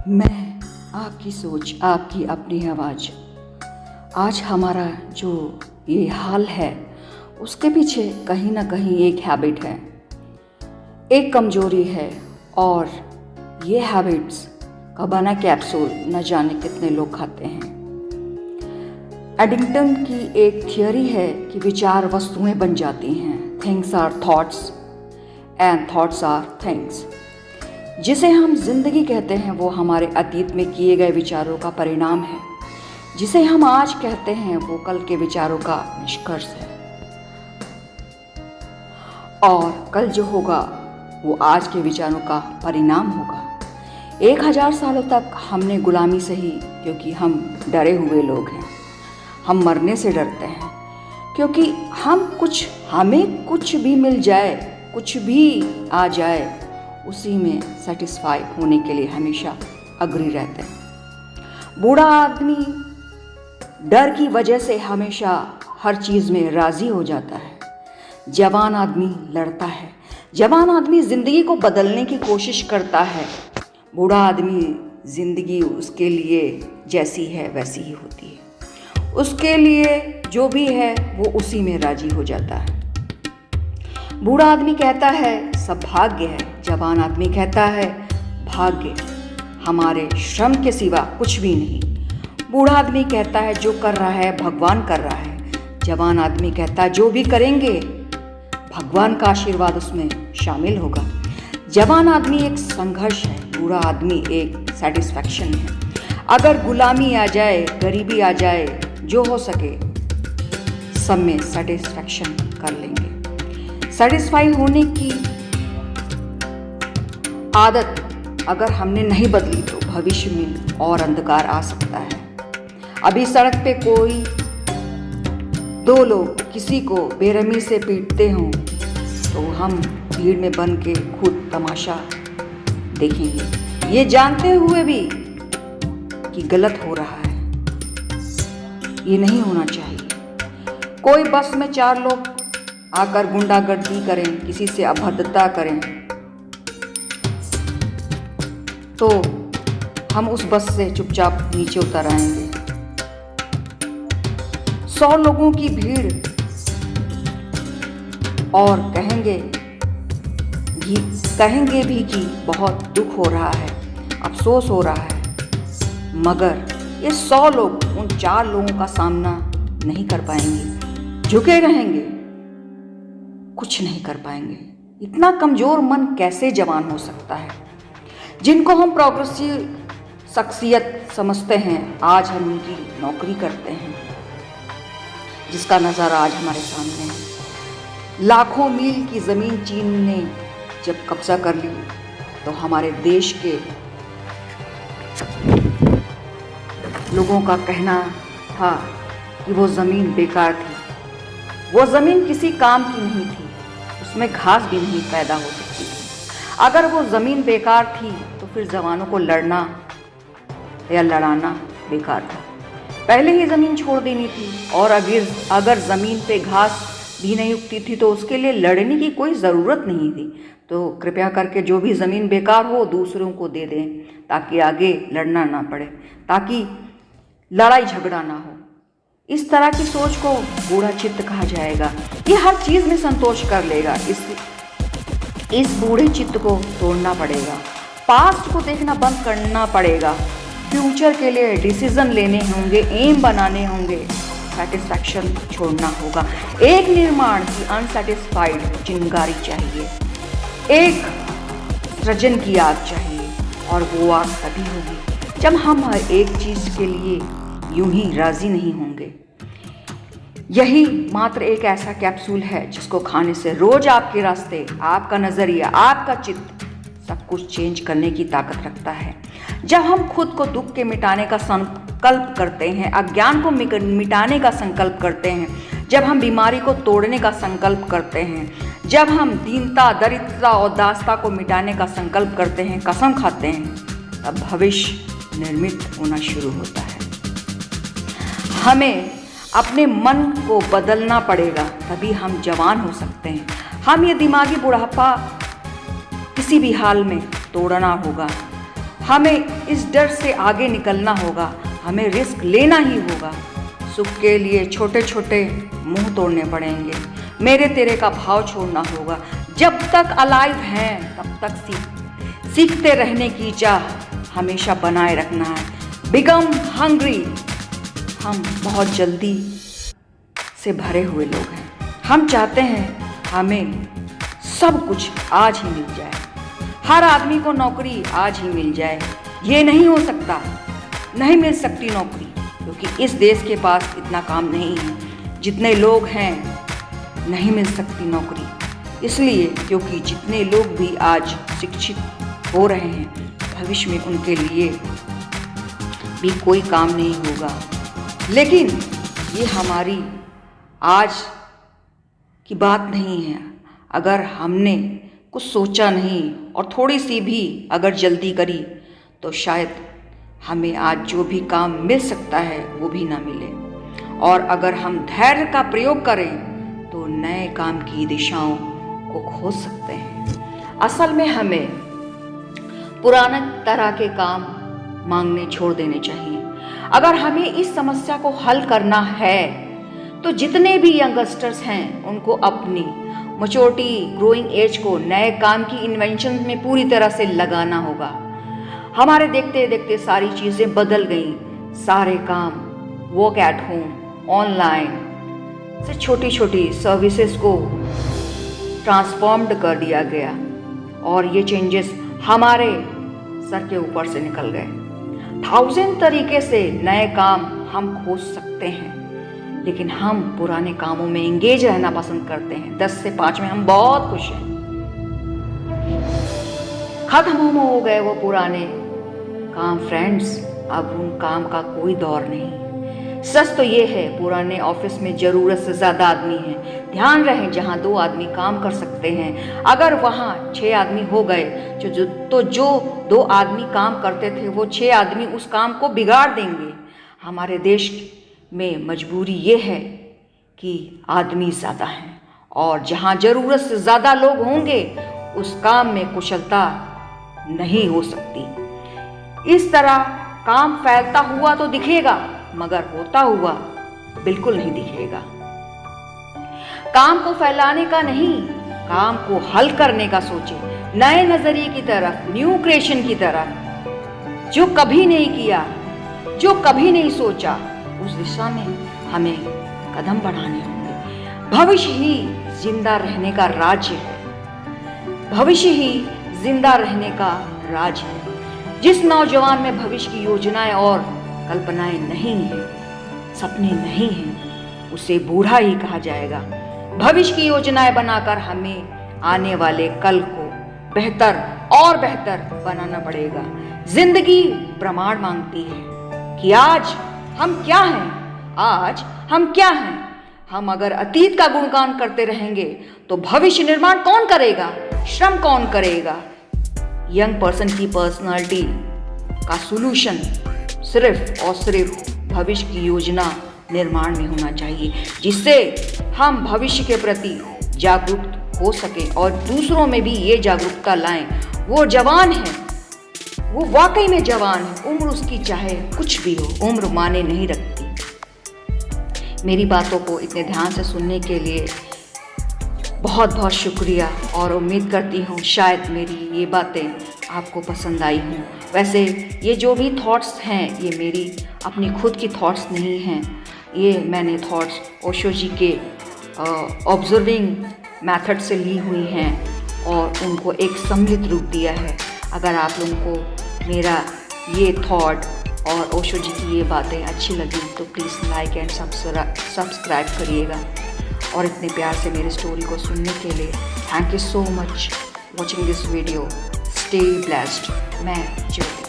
मैं आपकी सोच, आपकी अपनी आवाज़। आज हमारा जो ये हाल है उसके पीछे कहीं ना कहीं एक हैबिट है, एक कमजोरी है। और ये हैबिट्स का बना कैप्सूल न जाने कितने लोग खाते हैं। एडिंगटन की एक थियोरी है कि विचार वस्तुएं बन जाती हैं। Things are thoughts and thoughts are things. जिसे हम जिंदगी कहते हैं वो हमारे अतीत में किए गए विचारों का परिणाम है। जिसे हम आज कहते हैं वो कल के विचारों का निष्कर्ष है। और कल जो होगा वो आज के विचारों का परिणाम होगा। 1000 सालों तक हमने गुलामी सही क्योंकि हम डरे हुए लोग हैं। हम मरने से डरते हैं क्योंकि हमें कुछ भी मिल जाए, कुछ भी आ जाए, उसी में सेटिस्फाई होने के लिए हमेशा अग्री रहते हैं। बूढ़ा आदमी डर की वजह से हमेशा हर चीज़ में राज़ी हो जाता है। जवान आदमी लड़ता है। जवान आदमी ज़िंदगी को बदलने की कोशिश करता है। बूढ़ा आदमी ज़िंदगी उसके लिए जैसी है वैसी ही होती है। उसके लिए जो भी है वो उसी में राज़ी हो जाता है। बूढ़ा आदमी कहता है सब भाग्य है। जवान आदमी कहता है भाग्य हमारे श्रम के सिवा कुछ भी नहीं। बूढ़ा आदमी कहता है जो कर रहा है भगवान कर रहा है। जवान आदमी कहता है जो भी करेंगे भगवान का आशीर्वाद उसमें शामिल होगा। जवान आदमी एक संघर्ष है, बूढ़ा आदमी एक सेटिस्फैक्शन है। अगर गुलामी आ जाए, गरीबी आ जाए, जो हो सके सब में सेटिस्फैक्शन कर लेंगे। सेटिस्फाई होने की आदत अगर हमने नहीं बदली तो भविष्य में और अंधकार आ सकता है। अभी सड़क पे कोई दो लोग किसी को बेरहमी से पीटते हों तो हम भीड़ में बन के खुद तमाशा देखेंगे, ये जानते हुए भी कि गलत हो रहा है। ये नहीं होना चाहिए। कोई बस में 4 लोग आकर गुंडागर्दी करें, किसी से अभद्रता करें तो हम उस बस से चुपचाप नीचे उतर आएंगे। 100 लोगों की भीड़ और कहेंगे भी कि बहुत दुख हो रहा है, अफसोस हो रहा है, मगर ये 100 लोग उन 4 लोगों का सामना नहीं कर पाएंगे, झुके रहेंगे, कुछ नहीं कर पाएंगे। इतना कमजोर मन कैसे जवान हो सकता है? जिनको हम प्रोग्रेसिव शख्सियत समझते हैं आज हम उनकी नौकरी करते हैं, जिसका नज़ारा आज हमारे सामने है। लाखों मील की ज़मीन चीन ने जब कब्जा कर ली तो हमारे देश के लोगों का कहना था कि वो ज़मीन बेकार थी, वो ज़मीन किसी काम की नहीं थी, उसमें घास भी नहीं पैदा हो सकती थी। अगर वो ज़मीन बेकार थी तो फिर जवानों को लड़ना या लड़ाना बेकार था। पहले ही ज़मीन छोड़ देनी थी। और अगर ज़मीन पे घास भी नहीं उगती थी तो उसके लिए लड़ने की कोई ज़रूरत नहीं थी। तो कृपया करके जो भी ज़मीन बेकार हो दूसरों को दे दें ताकि आगे लड़ना ना पड़े, ताकि लड़ाई झगड़ा ना हो। इस तरह की सोच को बूढ़ा चित्त कहा जाएगा। ये हर चीज़ में संतोष कर लेगा। इस बूढ़े चित्त को तोड़ना पड़ेगा। पास्ट को देखना बंद करना पड़ेगा। फ्यूचर के लिए डिसीजन लेने होंगे, एम बनाने होंगे, सेटिस्फैक्शन छोड़ना होगा। एक निर्माण की अनसेटिस्फाइड चिंगारी चाहिए, एक सृजन की आग चाहिए। और वो आग तभी होगी जब हम हर एक चीज़ के लिए यूं ही राज़ी नहीं होंगे। यही मात्र एक ऐसा कैप्सूल है जिसको खाने से रोज आपके रास्ते, आपका नज़रिया, आपका चित्त सब कुछ चेंज करने की ताकत रखता है। जब हम खुद को दुख के मिटाने का संकल्प करते हैं, अज्ञान को मिटाने का संकल्प करते हैं, जब हम बीमारी को तोड़ने का संकल्प करते हैं, जब हम दीनता, दरिद्रता और दासता को मिटाने का संकल्प करते हैं, कसम खाते हैं, तब भविष्य निर्मित होना शुरू होता है। हमें अपने मन को बदलना पड़ेगा, तभी हम जवान हो सकते हैं। हम ये दिमागी बुढ़ापा किसी भी हाल में तोड़ना होगा। हमें इस डर से आगे निकलना होगा, हमें रिस्क लेना ही होगा। सुख के लिए छोटे छोटे मुंह तोड़ने पड़ेंगे, मेरे तेरे का भाव छोड़ना होगा। जब तक अलाइव हैं तब तक सीखते रहने की चाह हमेशा बनाए रखना है। बिकम हंग्री, हम बहुत जल्दी से भरे हुए लोग हैं। हम चाहते हैं हमें सब कुछ आज ही मिल जाए, हर आदमी को नौकरी आज ही मिल जाए। ये नहीं हो सकता, नहीं मिल सकती नौकरी, क्योंकि इस देश के पास इतना काम नहीं है। जितने लोग हैं नहीं मिल सकती नौकरी, इसलिए क्योंकि जितने लोग भी आज शिक्षित हो रहे हैं, भविष्य में उनके लिए भी कोई काम नहीं होगा। लेकिन ये हमारी आज की बात नहीं है। अगर हमने कुछ सोचा नहीं और थोड़ी सी भी अगर जल्दी करी तो शायद हमें आज जो भी काम मिल सकता है वो भी ना मिले। और अगर हम धैर्य का प्रयोग करें तो नए काम की दिशाओं को खोज सकते हैं। असल में हमें पुराने तरह के काम मांगने छोड़ देने चाहिए। अगर हमें इस समस्या को हल करना है तो जितने भी यंगस्टर्स हैं उनको अपनी मैच्योरिटी ग्रोइंग एज को नए काम की इन्वेंशन में पूरी तरह से लगाना होगा। हमारे देखते देखते सारी चीज़ें बदल गईं। सारे काम वर्क एट होम, ऑनलाइन से छोटी छोटी सर्विसेज को ट्रांसफॉर्म्ड कर दिया गया और ये चेंजेस हमारे सर के ऊपर से निकल गए। 1000 तरीके से नए काम हम खोज सकते हैं, लेकिन हम पुराने कामों में एंगेज रहना पसंद करते हैं। 10 से 5 में हम बहुत खुश हैं। खत्म हो गए वो पुराने काम फ्रेंड्स, अब उन काम का कोई दौर नहीं। सच तो ये है, पुराने ऑफिस में ज़रूरत से ज़्यादा आदमी हैं। ध्यान रहे, जहाँ 2 आदमी काम कर सकते हैं, अगर वहाँ 6 आदमी हो गए तो जो 2 आदमी काम करते थे वो 6 आदमी उस काम को बिगाड़ देंगे। हमारे देश में मजबूरी ये है कि आदमी ज़्यादा हैं और जहाँ ज़रूरत से ज़्यादा लोग होंगे उस काम में कुशलता नहीं हो सकती। इस तरह काम फैलता हुआ तो दिखेगा मगर होता हुआ बिल्कुल नहीं दिखेगा। काम को फैलाने का नहीं, काम को हल करने का सोचें। नए नजरिए की तरफ, न्यू क्रिएशन की तरफ, जो कभी नहीं किया, जो कभी नहीं सोचा, उस दिशा में हमें कदम बढ़ाने होंगे। भविष्य ही जिंदा रहने का राज्य है। भविष्य ही जिंदा रहने का राज है। जिस नौजवान में भविष्य की योजनाएं और कल्पनाएं नहीं हैं, सपने नहीं हैं, उसे बूढ़ा ही कहा जाएगा। भविष्य की योजनाएं बनाकर हमें आने वाले कल को बेहतर और बेहतर बनाना पड़ेगा। जिंदगी प्रमाण मांगती है कि आज हम क्या हैं, आज हम क्या हैं। हम अगर अतीत का गुणगान करते रहेंगे तो भविष्य निर्माण कौन करेगा, श्रम कौन करेगा। यंग पर्सन की पर्सनालिटी का सॉल्यूशन सिर्फ और सिर्फ भविष्य की योजना निर्माण में होना चाहिए, जिससे हम भविष्य के प्रति जागरूक हो सकें और दूसरों में भी ये जागरूकता लाएं। वो जवान है, वो वाकई में जवान है, उम्र उसकी चाहे कुछ भी हो, उम्र माने नहीं रखती। मेरी बातों को इतने ध्यान से सुनने के लिए बहुत बहुत शुक्रिया और उम्मीद करती हूँ शायद मेरी ये बातें आपको पसंद आई हों। वैसे ये जो भी थॉट्स हैं ये मेरी अपनी खुद की थॉट्स नहीं हैं, ये मैंने थॉट्स ओशो जी के ऑब्जर्विंग मेथड से ली हुई हैं और उनको एक सम्मिलित रूप दिया है। अगर आप लोगों को मेरा ये थॉट और ओशो जी की ये बातें अच्छी लगी तो प्लीज़ लाइक एंड सब्सक्राइब करिएगा। और इतने प्यार से मेरी स्टोरी को सुनने के लिए thank you so much watching this video. Stay blessed. मैं ज्योति।